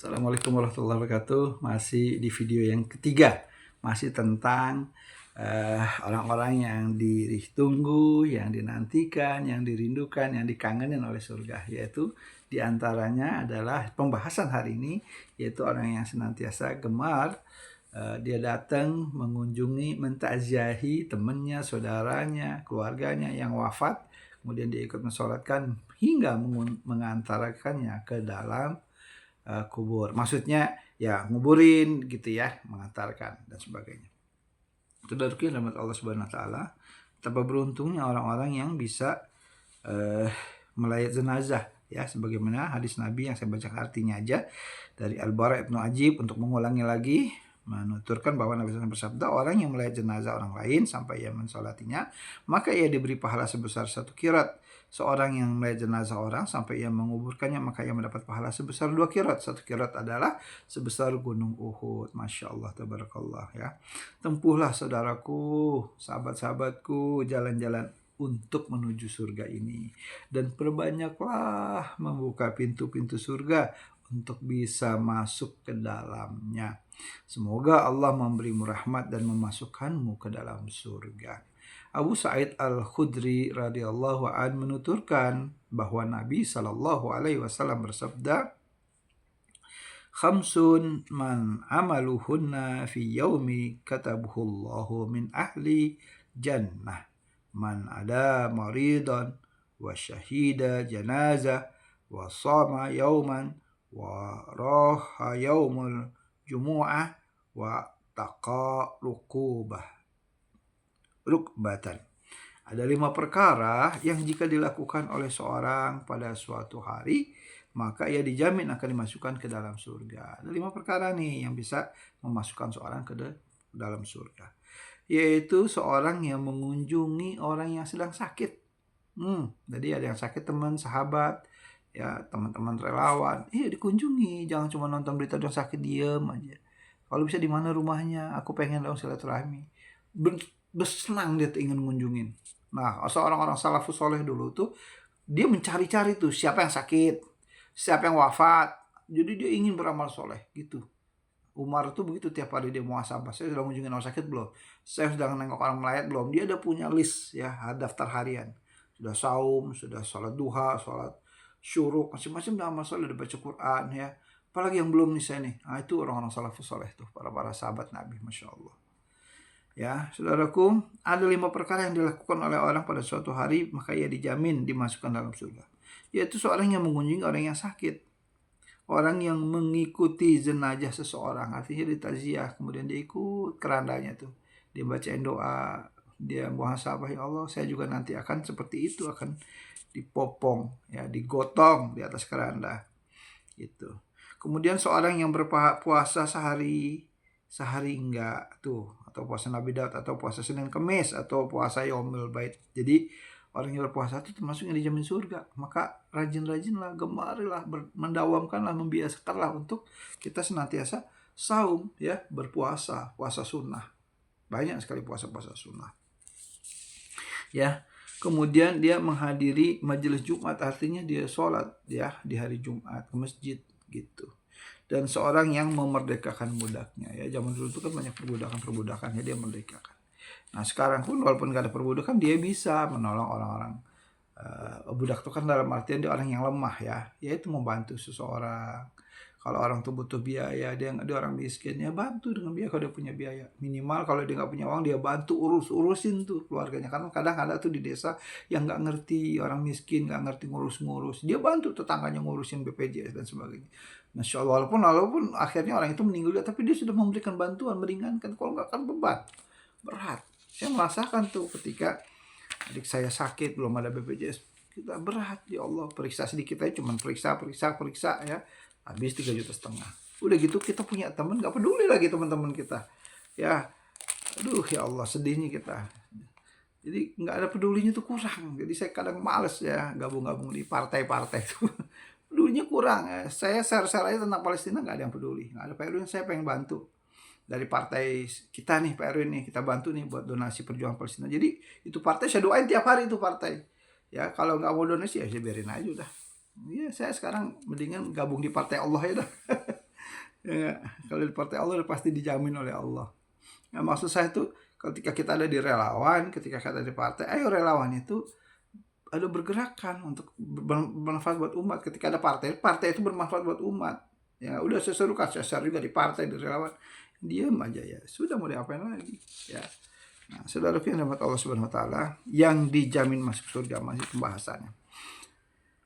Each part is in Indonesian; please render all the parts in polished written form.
Assalamualaikum warahmatullahi wabarakatuh. Masih di video yang ketiga, masih tentang orang-orang yang ditunggu, yang dinantikan, yang dirindukan, yang dikangenin oleh surga. Yaitu diantaranya adalah pembahasan hari ini, yaitu orang yang senantiasa gemar dia datang mengunjungi, mentakziahi temannya, saudaranya, keluarganya yang wafat, kemudian dia ikut mensolatkan hingga mengantarkannya ke dalam kubur. Maksudnya ya nguburin gitu ya, mengantarkan dan sebagainya. Itu dari rahmat Allah Subhanahu wa taala. Betapa beruntungnya orang-orang yang bisa melayat jenazah ya, sebagaimana hadis Nabi yang saya baca artinya aja dari Al-Bara Ibnu Ajib untuk mengulangi lagi, menuturkan bahwa Nabi SAW bersabda, orang yang melayat jenazah orang lain sampai ia mensolatinya, maka ia diberi pahala sebesar 1 kirat. Seorang yang melayat jenazah orang sampai ia menguburkannya, maka ia mendapat pahala sebesar 2 kirat. 1 kirat adalah sebesar gunung Uhud. Masya Allah, tabarakallah ya. Tempuhlah saudaraku, sahabat-sahabatku, jalan-jalan untuk menuju surga ini. Dan perbanyaklah membuka pintu-pintu surga untuk bisa masuk ke dalamnya. Semoga Allah memberimu rahmat dan memasukkanmu ke dalam surga. Abu Sa'id Al-Khudri radhiyallahu an menuturkan bahwa Nabi sallallahu alaihi wasallam bersabda, "Khamsun man amaluhunna fi yaumi katabuhullahu min ahli jannah. Man ada maridan wa syahida janazah wa sama yauman wa roha yaumul jumu'ah wa taqa rukbatan." Ada 5 perkara yang jika dilakukan oleh seorang pada suatu hari, maka ia dijamin akan dimasukkan ke dalam surga. Ada 5 perkara nih yang bisa memasukkan seorang ke dalam surga. Yaitu seorang yang mengunjungi orang yang sedang sakit. Jadi ada yang sakit, teman, sahabat, ya teman-teman relawan, dikunjungi, jangan cuma nonton berita orang sakit diem aja. Kalau bisa di mana rumahnya, aku pengen dong silaturahmi. Bersenang dia ingin ngunjungin. Nah, seorang-orang salafus soleh dulu tuh dia mencari-cari tuh siapa yang sakit, siapa yang wafat. Jadi dia ingin beramal soleh gitu. Umar tuh begitu, tiap hari dia muhasabah. Saya sudah mengunjungi orang sakit belum? Saya sudah nengok orang melayat belum? Dia udah punya list ya, daftar harian. Sudah saum, sudah sholat duha, sholat syuruk, masing-masing udah amal soleh, udah baca Quran ya. Apalagi yang belum nih saya nih. Nah, itu orang-orang salafus soleh tuh, para sahabat Nabi, Masya Allah. Ya, saudaraku, ada 5 perkara yang dilakukan oleh orang pada suatu hari, maka ia dijamin dimasukkan dalam surga. Yaitu seorang yang mengunjungi orang yang sakit. Orang yang mengikuti jenazah seseorang, artinya ditaziah, kemudian dia ikut kerandanya tuh. Dia bacain doa, dia muhasabah, ya Allah, saya juga nanti akan seperti itu, akan dipopong, ya, digotong di atas keranda. Gitu. Kemudian seorang yang berpuasa sehari enggak tuh, atau puasa Nabi Daud, atau puasa Senin Kemis, atau puasa Yaumul Bait. Jadi orang yang berpuasa itu termasuk yang dijamin surga. Maka rajin-rajinlah, gemarilah, mendawamkanlah, membiasakanlah untuk kita senantiasa saum ya, berpuasa, puasa sunnah. Banyak sekali puasa-puasa sunnah. Ya. Kemudian dia menghadiri majelis Jumat, artinya dia sholat ya di hari Jumat ke masjid gitu. Dan seorang yang memerdekakan budaknya ya, zaman dulu itu kan banyak perbudakan ya, dia merdekakan. Nah sekarang pun walaupun gak ada perbudakan, dia bisa menolong orang-orang. Budak itu kan dalam artian dia orang yang lemah ya, yaitu membantu seseorang. Kalau orang tuh butuh biaya, dia orang miskin, ya bantu dengan biaya kalau dia punya biaya. Minimal kalau dia nggak punya uang, dia bantu urusin tuh keluarganya. Karena kadang ada tuh di desa yang nggak ngerti, orang miskin nggak ngerti ngurus. Dia bantu tetangganya ngurusin BPJS dan sebagainya. Masya Allah, walaupun akhirnya orang itu meninggal, tapi dia sudah memberikan bantuan, meringankan. Kalau nggak kan beban, berat. Saya merasakan tuh ketika adik saya sakit, belum ada BPJS, kita berat, ya Allah, periksa sedikit aja, cuman periksa ya, habis 3,5 juta. Udah gitu kita punya teman nggak peduli lagi teman-teman kita ya, aduh ya Allah, sedihnya kita. Jadi nggak ada pedulinya tuh kurang. Jadi saya kadang males ya gabung-gabung di partai-partai itu. Pedulinya kurang ya. Saya share aja tentang Palestina, nggak ada yang peduli, nggak ada. Pak Erwin saya pengen bantu dari partai kita nih, Pak Erwin nih, kita bantu nih buat donasi perjuangan Palestina. Jadi itu partai saya doain tiap hari, itu partai ya. Kalau nggak mau donasi ya saya biarin aja udah. Iya, saya sekarang mendingan gabung di partai Allah ya dah. Ya, kalau di partai Allah udah pasti dijamin oleh Allah. Nah, maksud saya tuh ketika kita ada di relawan, ketika kita ada di partai, ayo relawan itu ada bergerakan untuk bermanfaat buat umat. Ketika ada partai, partai itu bermanfaat buat umat. Ya udah saya seru kasih share juga di partai, di relawan, diam aja ya. Sudah mau diapain lagi? Ya. Nah, saudara yang dapat Allah Subhanahu wa taala yang dijamin masuk surga masih pembahasannya.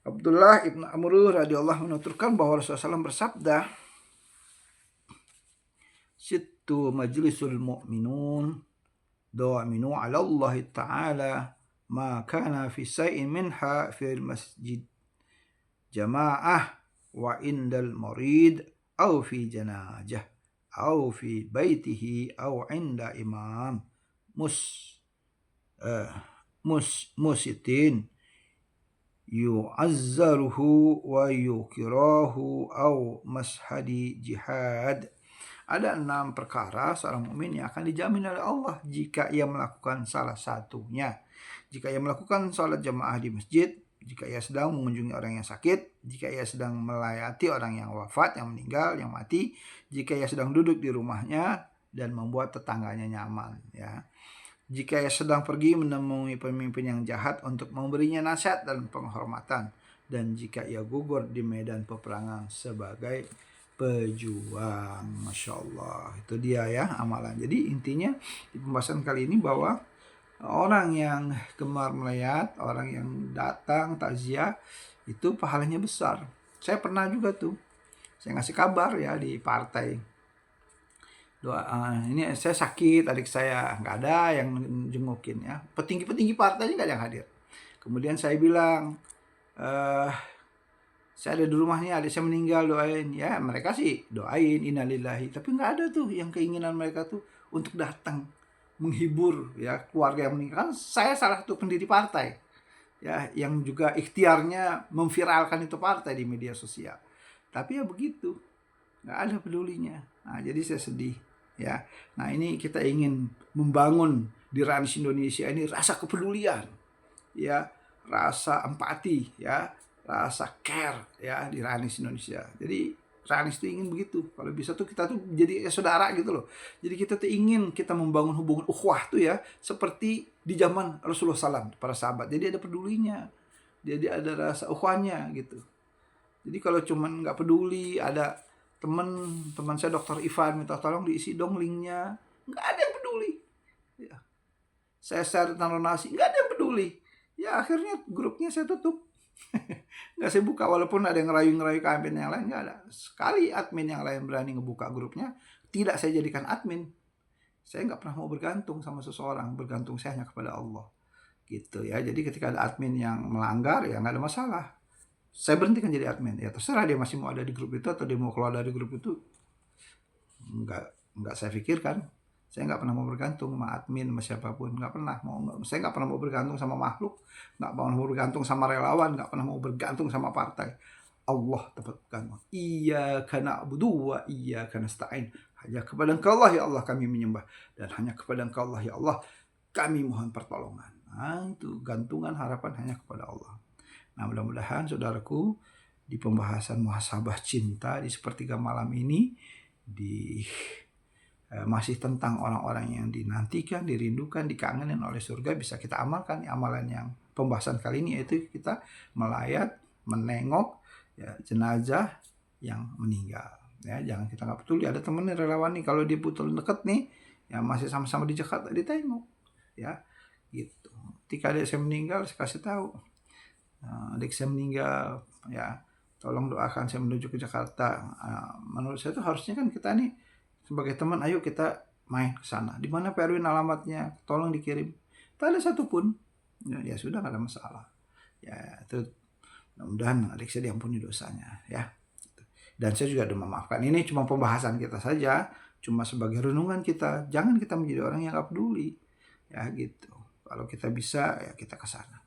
Abdullah ibnu Amr radhiyallahu menuturkan bahwa Rasulullah SAW bersabda, "Sittu majlisul mu'minun dominu 'ala Allah Ta'ala ma kana fi syai'in minha fil masjid jama'ah wa indal marid au fi janajah au fi baitihi au inda imam mus musitin yu'azzaruhu wa yukirahu au mashadi jihad." Ada 6 perkara seorang mukmin yang akan dijamin oleh Allah jika ia melakukan salah satunya. Jika ia melakukan sholat jamaah di masjid, jika ia sedang mengunjungi orang yang sakit, jika ia sedang melayati orang yang wafat, yang meninggal, yang mati, jika ia sedang duduk di rumahnya dan membuat tetangganya nyaman, ya. Jika ia sedang pergi menemui pemimpin yang jahat untuk memberinya nasihat dan penghormatan, dan jika ia gugur di medan peperangan sebagai pejuang. Masya Allah, itu dia ya amalan. Jadi intinya di pembahasan kali ini bahwa orang yang gemar melihat, orang yang datang takziah itu pahalanya besar. Saya pernah juga tuh, saya ngasih kabar ya di partai. Ini saya sakit, adik saya nggak ada yang jengukin ya. Petinggi-petinggi partainya nggak ada yang hadir. Kemudian saya bilang, saya ada di rumahnya, adik saya meninggal, doain. Ya mereka sih doain, innalillahi. Tapi nggak ada tuh yang keinginan mereka tuh untuk datang menghibur ya keluarga yang meninggal. Kan saya salah satu pendiri partai ya, yang juga ikhtiarnya memviralkan itu partai di media sosial. Tapi ya begitu, nggak ada pedulinya. Nah jadi saya sedih ya. Nah ini kita ingin membangun di Ranis Indonesia ini rasa kepedulian ya, rasa empati ya, rasa care ya di Ranis Indonesia. Jadi Ranis itu ingin begitu. Kalau bisa tuh kita tuh jadi saudara gitu loh. Jadi kita tuh ingin kita membangun hubungan ukhuwah tuh ya, seperti di zaman Rasulullah SAW, para sahabat. Jadi ada pedulinya. Jadi ada rasa ukhuwahnya gitu. Jadi kalau cuman nggak peduli, ada teman saya Dokter Ivan minta tolong diisi dong linknya, nggak ada yang peduli. Ya. Saya share tentang donasi, nggak ada yang peduli. Ya akhirnya grupnya saya tutup. Nggak saya buka, walaupun ada yang ngerayu-ngerayu ke admin yang lain, nggak ada. Sekali admin yang lain berani ngebuka grupnya, tidak saya jadikan admin. Saya nggak pernah mau bergantung sama seseorang, bergantung saya hanya kepada Allah. Gitu ya. Jadi ketika ada admin yang melanggar, ya nggak ada masalah. Saya berhentikan jadi admin. Ya terserah dia masih mau ada di grup itu atau dia mau keluar dari grup itu. Nggak saya pikirkan. Saya nggak pernah mau bergantung sama admin, sama siapapun. Nggak pernah. Saya nggak pernah mau bergantung sama makhluk. Nggak pernah mau bergantung sama relawan. Nggak pernah mau bergantung sama partai. Allah tempat bergantung. Iyyaka na'budu wa iyyaka nasta'in. Hanya kepada Engkau Allah ya Allah kami menyembah. Dan hanya kepada Engkau Allah ya Allah kami mohon pertolongan. Nah itu gantungan harapan hanya kepada Allah. Nah mudah-mudahan saudaraku di pembahasan muhasabah cinta di sepertiga malam ini masih tentang orang-orang yang dinantikan, dirindukan, dikangenin oleh surga, bisa kita amalkan amalan yang pembahasan kali ini, yaitu kita melayat, menengok ya, jenazah yang meninggal. Ya, jangan kita nggak peduli, ada temen relawan nih kalau dia butuh deket nih, ya masih sama-sama di Jakarta, ditengok, ya gitu. Ketika adik saya meninggal, saya kasih tahu, adik saya meninggal, ya tolong doakan saya menuju ke Jakarta. Menurut saya itu harusnya kan kita nih sebagai teman, ayo kita main ke sana. Di mana Pak Erwin alamatnya? Tolong dikirim. Tak ada satupun. Ya sudah, nggak ada masalah. Ya itu mudah-mudahan adik saya diampuni dosanya ya. Dan saya juga udah memaafkan. Ini cuma pembahasan kita saja, cuma sebagai renungan kita. Jangan kita menjadi orang yang nggak peduli. Ya gitu. Kalau kita bisa ya kita ke sana.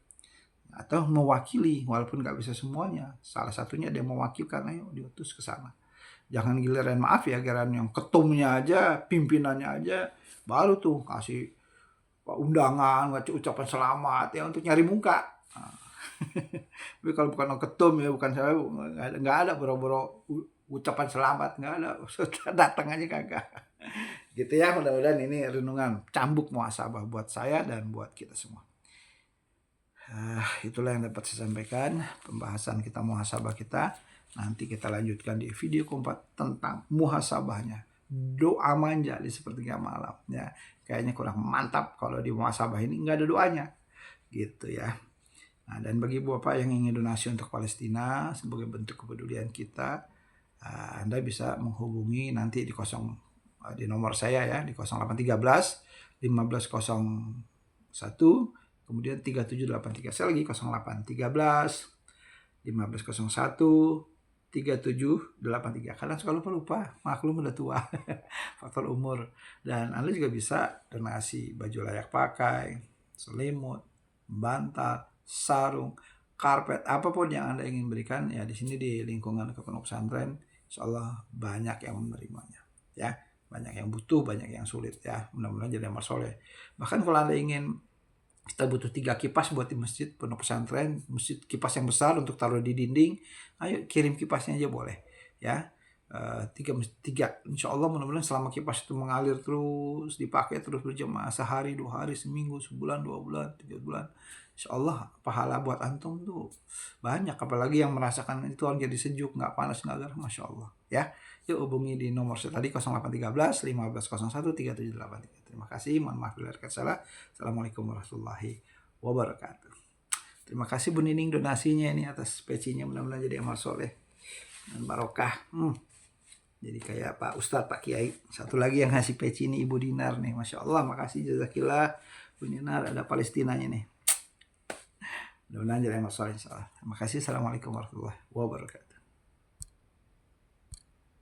Atau mewakili, walaupun nggak bisa semuanya. Salah satunya dia mewakilkan, ayo diutus ke sana. Jangan giliran, maaf ya, giliran yang ketumnya aja, pimpinannya aja, baru tuh kasih undangan, ucapan selamat ya untuk nyari muka. Nah. Tapi kalau bukan ketum ya, bukan saya, nggak ada boro-boro ucapan selamat nggak ada, datang aja kagak. Gitu ya, mudah-mudahan ini renungan cambuk muhasabah buat saya dan buat kita semua. Itulah yang dapat saya sampaikan pembahasan kita muhasabah kita. Nanti kita lanjutkan di video keempat tentang muhasabahnya. Doa manja di sepertiga malam ya. Kayaknya kurang mantap kalau di muhasabah ini nggak ada doanya. Gitu ya. Nah, dan bagi Bapak yang ingin donasi untuk Palestina sebagai bentuk kepedulian kita, Anda bisa menghubungi nanti di nomor saya ya, di 0813 1501 kemudian 3783. Saya lagi 0813 1501 3783. Kadang suka lupa, maklum udah tua. Faktor umur. Dan Anda juga bisa donasi baju layak pakai, selimut, bantal, sarung, karpet, apapun yang Anda ingin berikan ya, di sini di lingkungan Pondok Pesantren insyaallah banyak yang menerimanya ya, banyak yang butuh, banyak yang sulit ya. Mudah-mudahan jadi amal soleh. Bahkan kalau Anda ingin, kita butuh 3 kipas buat di masjid Pondok Pesantren, masjid kipas yang besar untuk taruh di dinding, ayo kirim kipasnya aja boleh ya. Tiga insya Allah, mudah-mudahan selama kipas itu mengalir terus, dipakai terus berjamaah sehari, 2 hari, seminggu, sebulan, 2 bulan, 3 bulan, insya Allah pahala buat antum tuh banyak. Apalagi yang merasakan itu jadi sejuk, nggak panas, nggak garam, masya Allah ya. Yuk hubungi di nomor saya tadi 0813 1501 3783. Terima kasih, mohon maaf bila ada kata salah. Assalamualaikum warahmatullahi wabarakatuh. Terima kasih Bu Nining donasinya ini atas pecinya, mudah-mudahan jadi amal soleh dan barokah. Jadi kayak Pak Ustadz, Pak Kiai. Satu lagi yang ngasih peci ini Ibu Dinar nih. Masya Allah, makasih jazakillah Bu Dinar, ada Palestinanya nih. Mudah-mudahan jadi amal soleh. Terima kasih. Assalamualaikum warahmatullahi wabarakatuh.